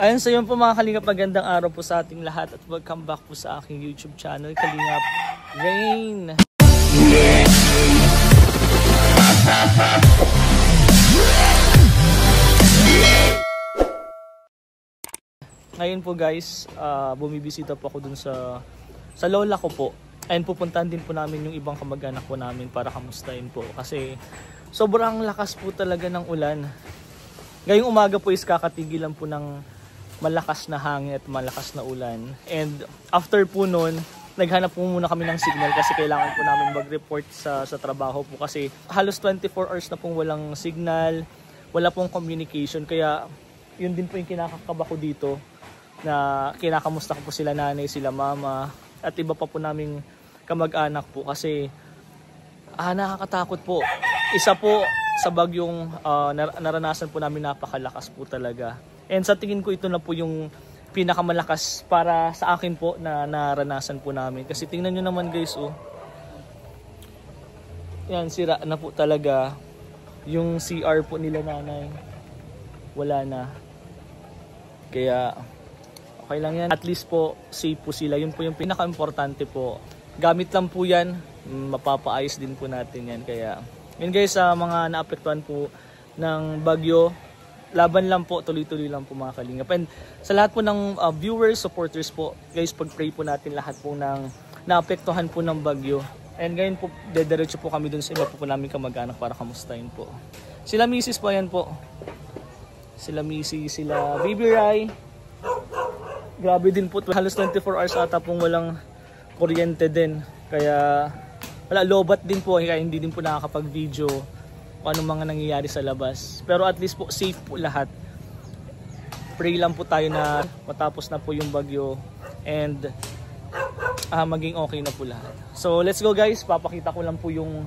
Ayun, so yun po mga Kalingap, magandang araw po sa ating lahat at welcome back po sa aking YouTube channel, Kalingap Rain. Ngayon po guys, bumibisita po ako dun sa lola ko po. And pupuntahan din po namin yung ibang kamag-anak po namin para kamustahin po. Kasi sobrang lakas po talaga ng ulan. Ngayong umaga po is kakatigilan po ng malakas na hangin at malakas na ulan. And after po nun, naghanap po muna kami ng signal kasi kailangan po namin mag-report sa trabaho po. Kasi halos 24 hours na pong walang signal, wala pong communication. Kaya yun din po yung kinakakaba ko dito, na kinakamusta ko po sila nanay, sila mama, at iba pa po naming kamag-anak po. Kasi nakakatakot po. Isa po sa bagyong naranasan po namin, napakalakas po talaga. And sa tingin ko ito na po yung pinakamalakas para sa akin po na naranasan po namin. Kasi tingnan nyo naman guys, oh. Yan, sira na po talaga. Yung CR po nila nanay, wala na. Kaya okay lang yan. At least po safe po sila. Yun po yung pinaka-importante po. Gamit lang po yan, mapapaayos din po natin yan. Kaya yun guys, sa mga naapektuhan po ng bagyo, laban lang po, tuloy-tuloy lang po mga Kalingap. And sa lahat po ng viewers, supporters po, guys, pag-pray po natin lahat po ng naapektuhan po ng bagyo. And ngayon po, dediretso po kami dun sa iba po namin kamag-anak para kamustahin po. Sila misis po, yan po. Sila misis, sila Baby Rai. Grabe din po, halos 24 hours ata pong walang kuryente din. Kaya wala, lobat din po, kaya hindi din po nakakapag-video kung anong mga nangyayari sa labas. Pero at least po safe po lahat. Pray lang po tayo na matapos na po yung bagyo and maging okay na po lahat. So let's go guys, papakita ko lang po yung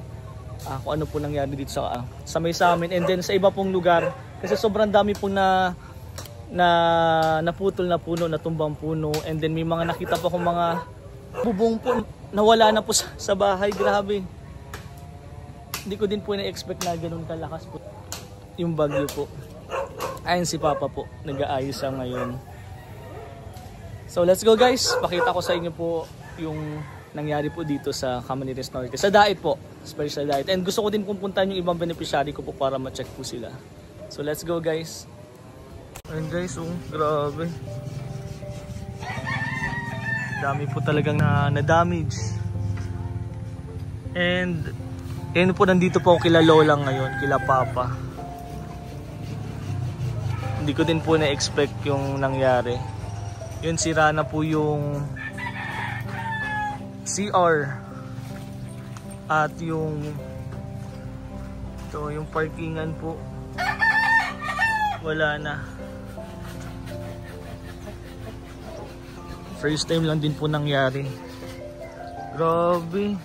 kung ano po nangyari dito sa may sa amin and then sa iba pong lugar. Kasi sobrang dami po na naputol na puno, natumbang puno, and then may mga nakita pa akong mga bubong po nawala na po sa bahay. Grabe. Hindi ko din po na-expect na ganun kalakas po yung bagyo po. Ayun si Papa po, nag-aayos siya ngayon. So let's go guys, pakita ko sa inyo po yung nangyari po dito sa Camarines Norte. Sa Dait po, special Dait. And gusto ko din pupuntahan yung ibang beneficiary ko po para ma-check po sila. So let's go guys. Ayun guys, grabe. Dami po talagang na-damage. And ayun po, nandito po ako kila Lola ngayon, kila Papa. Hindi ko din po na-expect yung nangyari. Yun, sira na po yung CR. At yung parkingan po, wala na. First time lang din po nangyari. Grabe.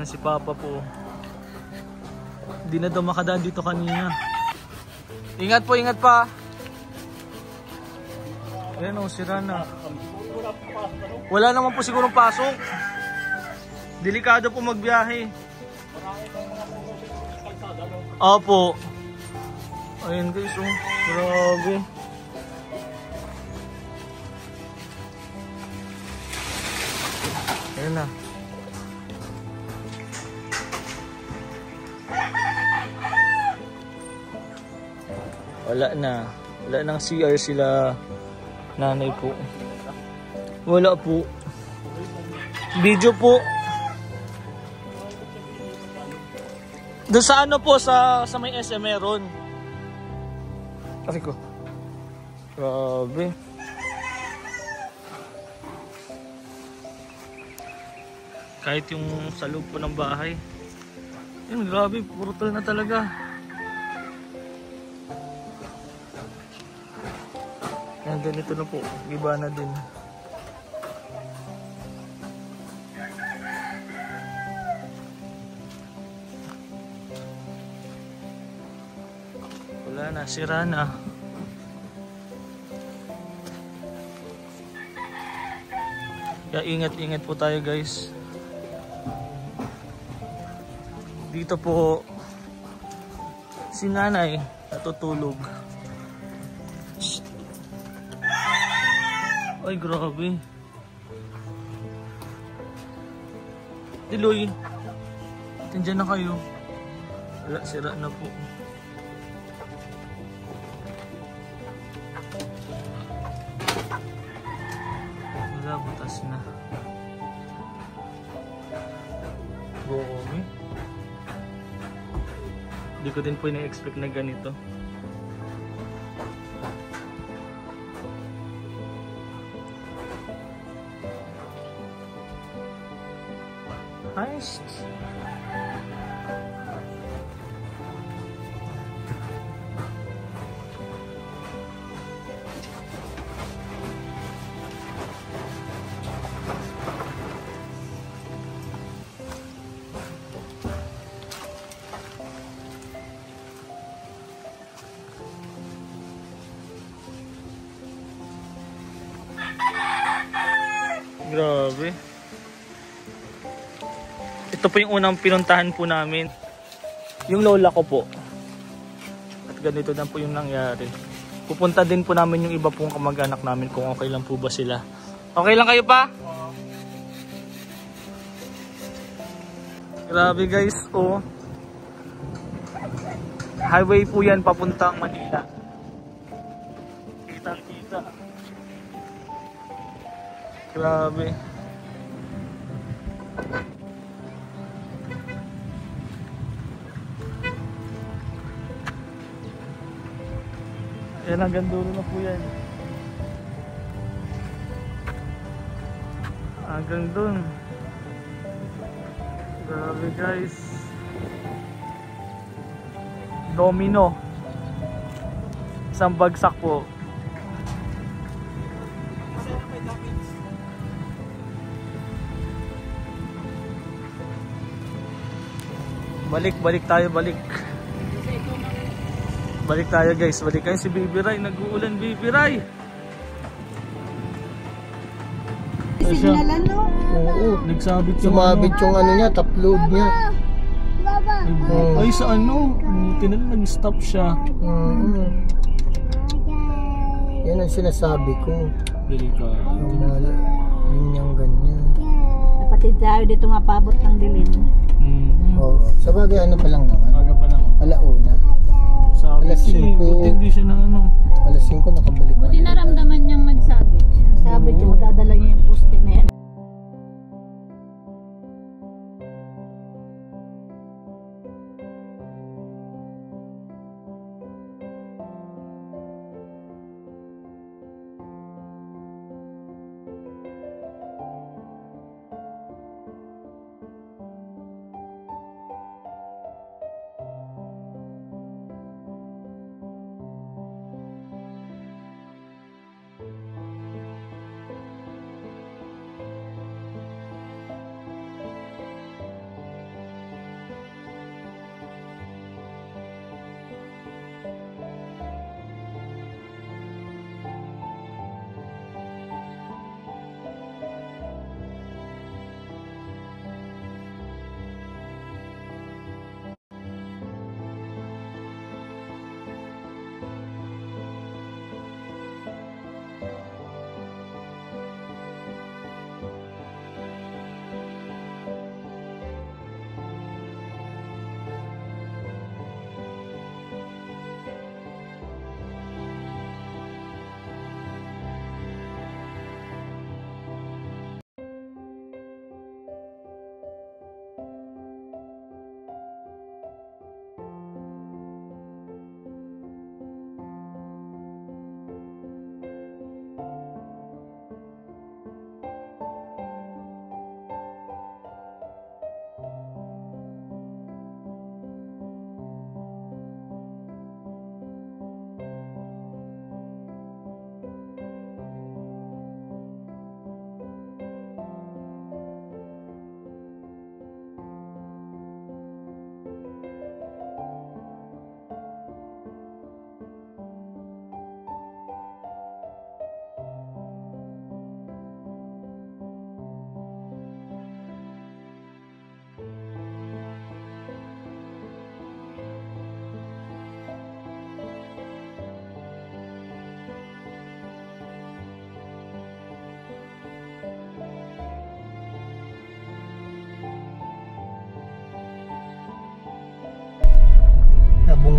Si Papa po, hindi na daw makadaan dito kanina. Ingat po, ingat pa. Ayan o, sira na. Wala naman po sigurong pasok. Delikado po magbiyahe. Opo. Ayan guys, grabe. Ayan na. Wala na. Wala nang CR sila nanay po. Wala po. Video po. Doon sa ano po, sa may SM meron. Kasi ko. Grabe. Kahit yung sa loob po ng bahay. Yun, grabe. Brutal na talaga. Yan, ganito na po. Iba na din. Wala na, sira na. Kaya ingat-ingat po tayo guys. Dito po Si nanay, natutulog. Shh. Ay, grabe. Diloy, tandyan na kayo. Wala, sira na po. Wala, butas na. Grabe. Hindi ko din po ina-expect na ganito. Heist. Grabe. Ito po yung unang pinuntahan po namin. Yung lola ko po. At ganito na po yung nangyari. Pupunta din po namin yung iba pong kamag-anak namin kung okay lang po ba sila. Okay lang kayo pa? Grabe guys, oh. Highway po yan papuntang Manila. Kitang-kita. Grabe. Yan, hanggang dulo na po yan. Hanggang dun. Grabe guys. Domino. Isang bagsak po. Balik tayo. Balik tayo guys, balik kayo si Baby Ray, nag-uulan Baby Ray. Signalan no? Oo, nagsabit yung sumabit yung ano niya, top load niya. Ay sa ano, tinanong nag-stop siya. Yan ang sinasabi ko. Delikado. Yung mga linyang ganyan. Napatid tayo dito nga pabot ng dilim. Oo. Sa bagay ano pa lang naman. Aga pa lang. Alauna. Sabi Alas siya, 5. buti hindi siya na ano. Alas 5 nakabalik. Buti naramdaman niyang nagsabit siya. Sabit siya, madadala niya yung poste na yan.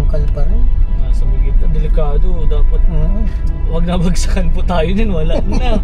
bakal pa rin. Nasa may gitna, delikado. Dapat wag nabagsakan po tayo din, wala na.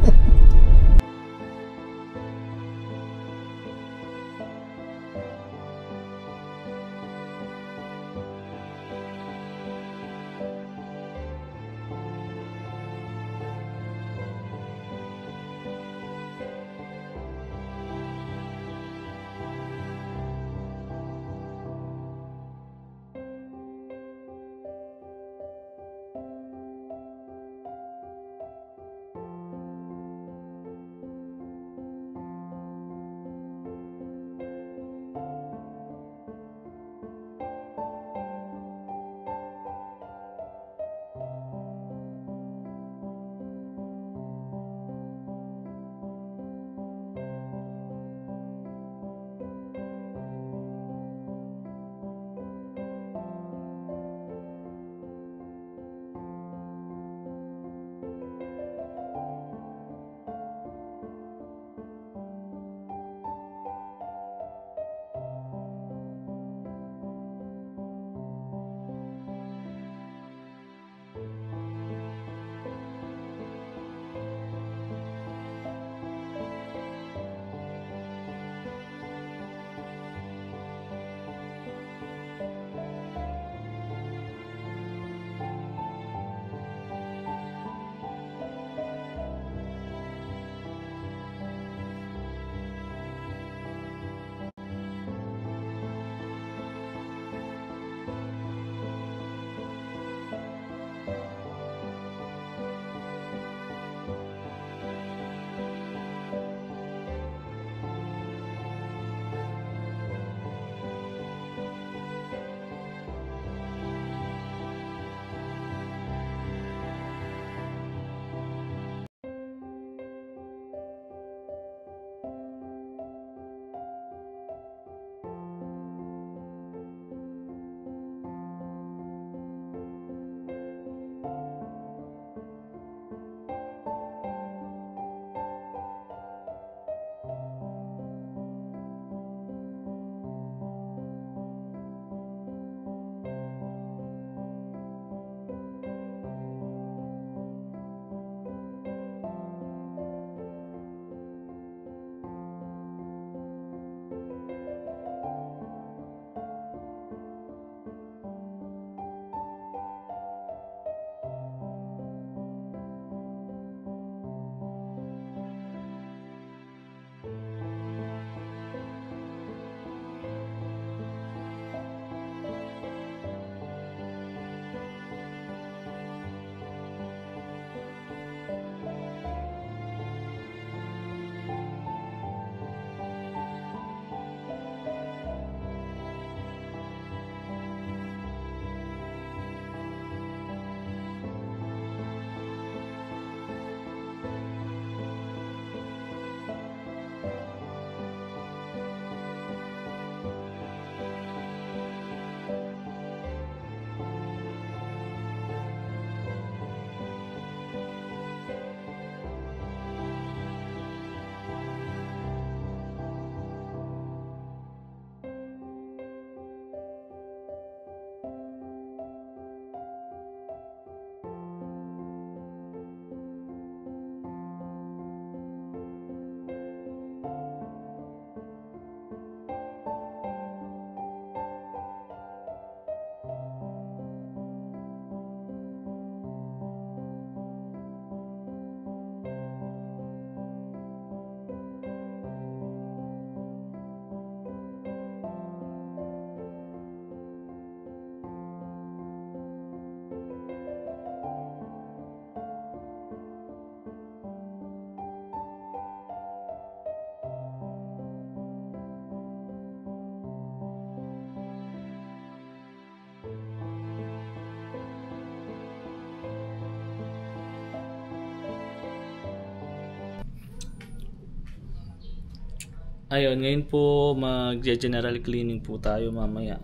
Ayun, ngayon po mag-general cleaning po tayo mamaya.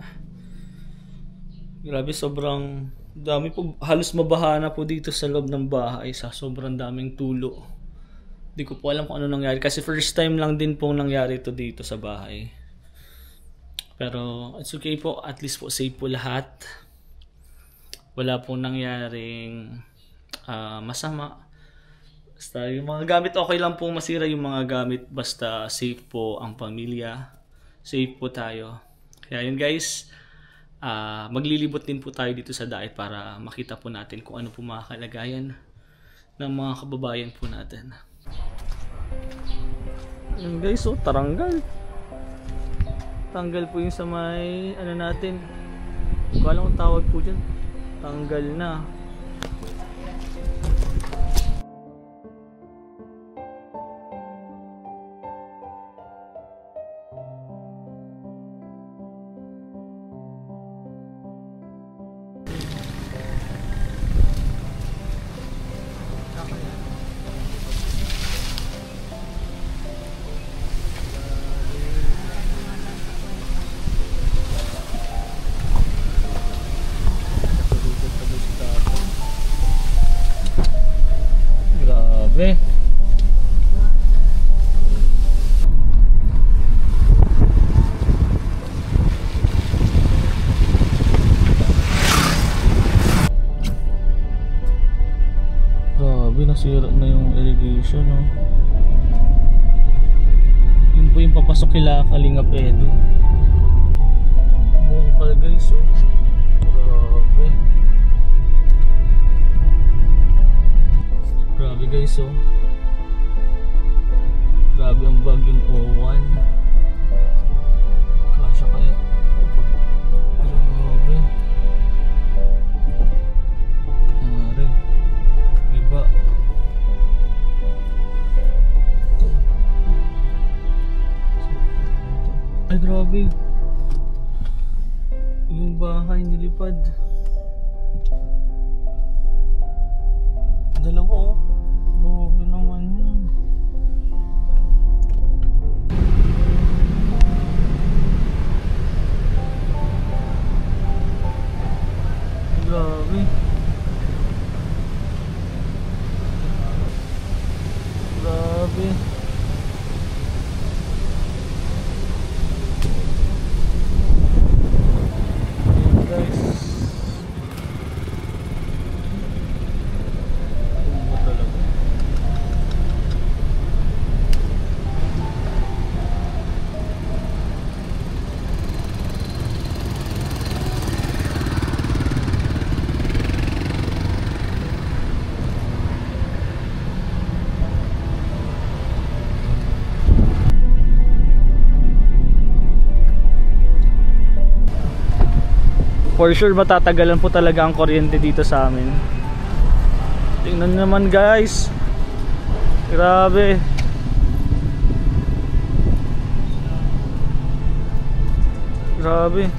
Grabe, sobrang dami po. Halos mabaha na po dito sa loob ng bahay sa sobrang daming tulo. Hindi ko po alam kung ano nangyari kasi first time lang din pong nangyari to dito sa bahay. Pero it's okay po, at least po safe po lahat. wala pong nangyaring masama. Basta yung mga gamit okay lang po masira yung mga gamit, basta safe po ang pamilya, safe po tayo. Kaya yun guys, maglilibot din po tayo dito sa Daet para makita po natin kung ano po mga kalagayan ng mga kababayan po natin. Yun guys, oh, taranggal. Tanggal po yung sa may ano natin. Kung alam kung tawag po dyan. Tanggal na. Grabe. Grabe, nasira na yung irrigation, no? Yun po yung papasok kila Kalingap Edo. Bungkal guys, oh. Grabe. Grabe guys, oh. Grabe ang bagyong O1. Kasya kaya. Grabe. Nari. Iba. Ito. Ay grabe. Yung bahay nilipad. Dalawa, oh. Grabe naman yan. Grabe. Grabe. Ayan guys. Tumbo talaga. For sure matatagalan po talaga ang kuryente dito sa amin. Tingnan naman guys. Grabe. Grabe.